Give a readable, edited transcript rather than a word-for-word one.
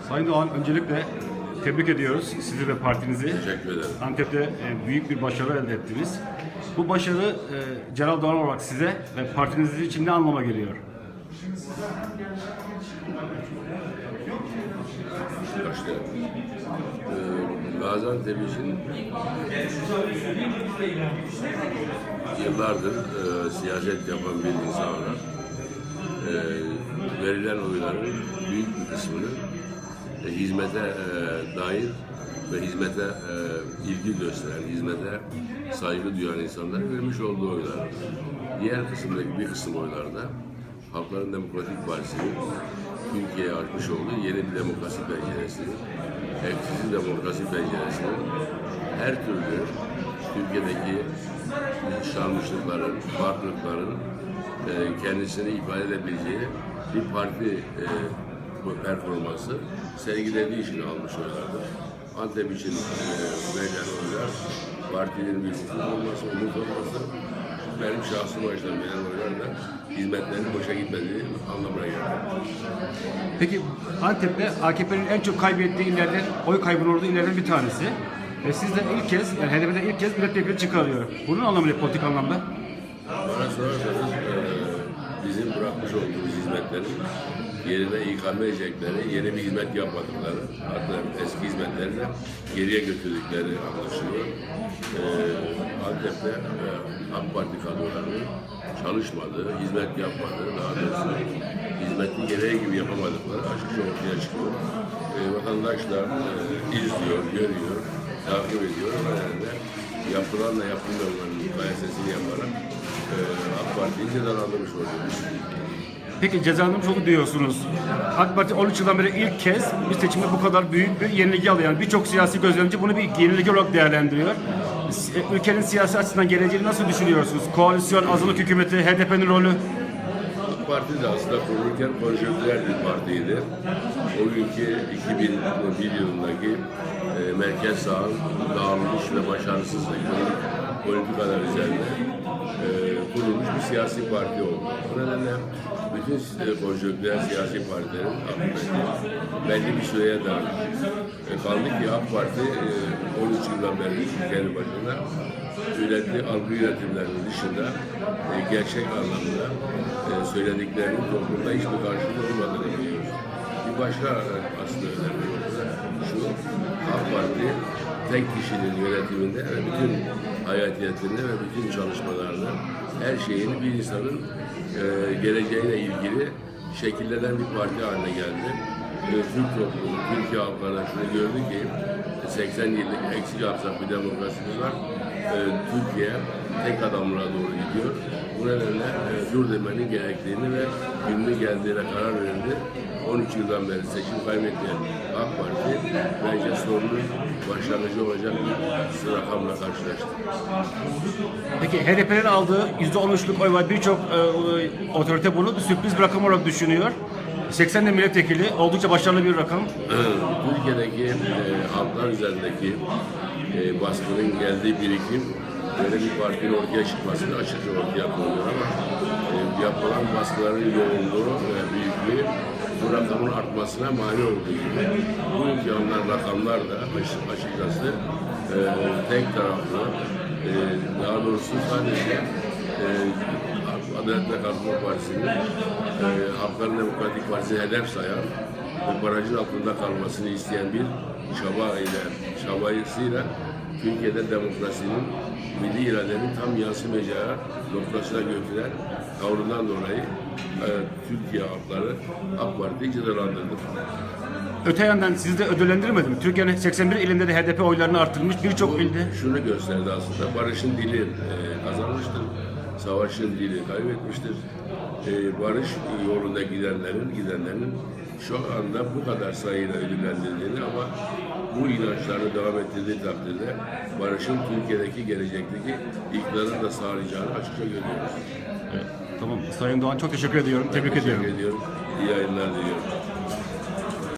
Sayın Doğan, öncelikle tebrik ediyoruz sizi ve partinizi. Teşekkür ederim. Antep'te büyük bir başarı elde ettiniz. Bu başarı Celal Doğan olarak size ve partiniz için ne anlama geliyor? Başlayalım. Gaziantep için yıllardır siyaset yapan bir insan olarak verilen oyların büyük bir kısmını hizmete dair ve hizmete ilgi gösteren, hizmete saygı duyan insanların vermiş olduğu oylar. Diğer kısımdaki bir kısım oylarda Halkların Demokratik Partisi'nin Türkiye'ye açmış olduğu yeni bir demokrasi penceresini, eksiksiz demokrasi penceresinin her türlü Türkiye'deki sarmışlıkların, farklılıkların kendisini ifade edebileceği bir parti performansı sergilediği için almış oylardır. Antep için verilen oylar, partinin bir hukuk olması, umut olması, benim şahsım açıdan verilen oylarla hizmetlerin boşa gitmediği anlamına gelir. Peki Antep'te AKP'nin en çok kaybettiği illerden, oy kaybının olduğu illerden bir tanesi. Ve siz de ilk kez, yani HDP'de ilk kez milletvekili çıkarıyor. Bunun anlamı ne politik anlamda? Bana sorarsanız bizim bırakmış olduğumuz hizmetlerin yerine ikame edecekleri, yeni bir hizmet yapmadıkları, hatta eski hizmetlerini geriye götürdükleri anlaşılıyor. Antep'te AK Parti kadrolarının çalışmadığı, hizmet yapmadığı, daha doğrusu hizmeti gereği gibi yapamadıkları açıkça ortaya çıkıyor. Vatandaş da izliyor, görüyor, takip ediyor. O nedenle yapılanla yapılmayanların mukayesesini yaparak AK Parti'yi cezalandırmış oluyoruz. Peki cezalandırmış oldu diyorsunuz. AK Parti 13 yıldan beri ilk kez bir seçimde bu kadar büyük bir yenilgi alıyor. Yani birçok siyasi gözlemci bunu bir yenilgi olarak değerlendiriyor. Ülkenin siyasi açısından geleceğini nasıl düşünüyorsunuz? Koalisyon, azınlık hükümeti, HDP'nin rolü? AK Parti de aslında kurulurken konjonktürel bir partiydi. O günkü 2001 yılındaki merkez sağın dağılmış ve başarısız politikalar üzerine kurulmuş bir siyasi parti oldu. Bu nedenle bütün konjonktürel siyasi partilerin akıbeti belli bir süreye dayanır. Kaldı ki AK Parti 13 yıldan beri ülkenin başında ürettiği algı yönetimlerinin dışında gerçek anlamda söylediklerinin toplumda hiçbir karşılığı olmadığını biliyoruz. Bir başka aslında önemli nokta şu, AK Parti tek kişinin yönetiminde ve bütün hayatiyetinde ve bütün çalışmalarında her şeyini bir insanın geleceğine ilgili şekillenen bir parti haline geldi. Türk toplumu, Türkiye halklarına şunu gördü ki 80 yıllık eksik yapsak bir demokrasimiz var. Türkiye tek adamlığa doğru gidiyor. Bu nedenle dur demenin gerektiğini ve günü geldiğine karar verildi. 13 yıldan beri seçim kaybetmeyen AK Parti bence sorunun başlangıcı olacak bir rakamla karşılaştı. Peki HDP'nin aldığı %13'lük oy var. Birçok otorite bunu bir sürpriz bir rakam olarak düşünüyor. 80'de milletvekili oldukça başarılı bir rakam. Türkiye'deki halklar üzerindeki baskının geldiği birikim böyle bir partinin ortaya çıkmasını açıkça ortaya koyuyor ama yapılan baskıların yoğunluğu ve büyüklüğü bu rakamın artmasına mani olduğu gibi bugünkü rakamlar da açıkçası tek taraflı, daha doğrusu sadece Adalet ve Kalkınma Partisi'nin Halkların Demokratik Partisi'ni hedef sayan ve barajın altında kalmasını isteyen bir çabayısıyla Türkiye'de demokrasinin, milli iradenin tam yansımayacağı noktasına götüren tavrından dolayı Türkiye halkları AK Parti'yi cezalandırdı. Öte yandan sizi de ödüllendirmedi mi? Türkiye'nin 81 ilinde de HDP oylarını arttırmış, birçok ilde. Şunu gösterdi aslında, barışın dili kazanmıştır, savaşın dili kaybetmiştir. Barış yolunda gidenlerin şu anda bu kadar sayıyla ödüllendirildiğini ama bu inançlarını devam ettirdiği takdirde barışın Türkiye'deki gelecekteki iktidarını da sağlayacağını açıkça görüyoruz. Evet, tamam. Sayın Doğan çok teşekkür ediyorum. Tebrik ediyorum. Teşekkür ediyorum. İyi yayınlar diliyorum.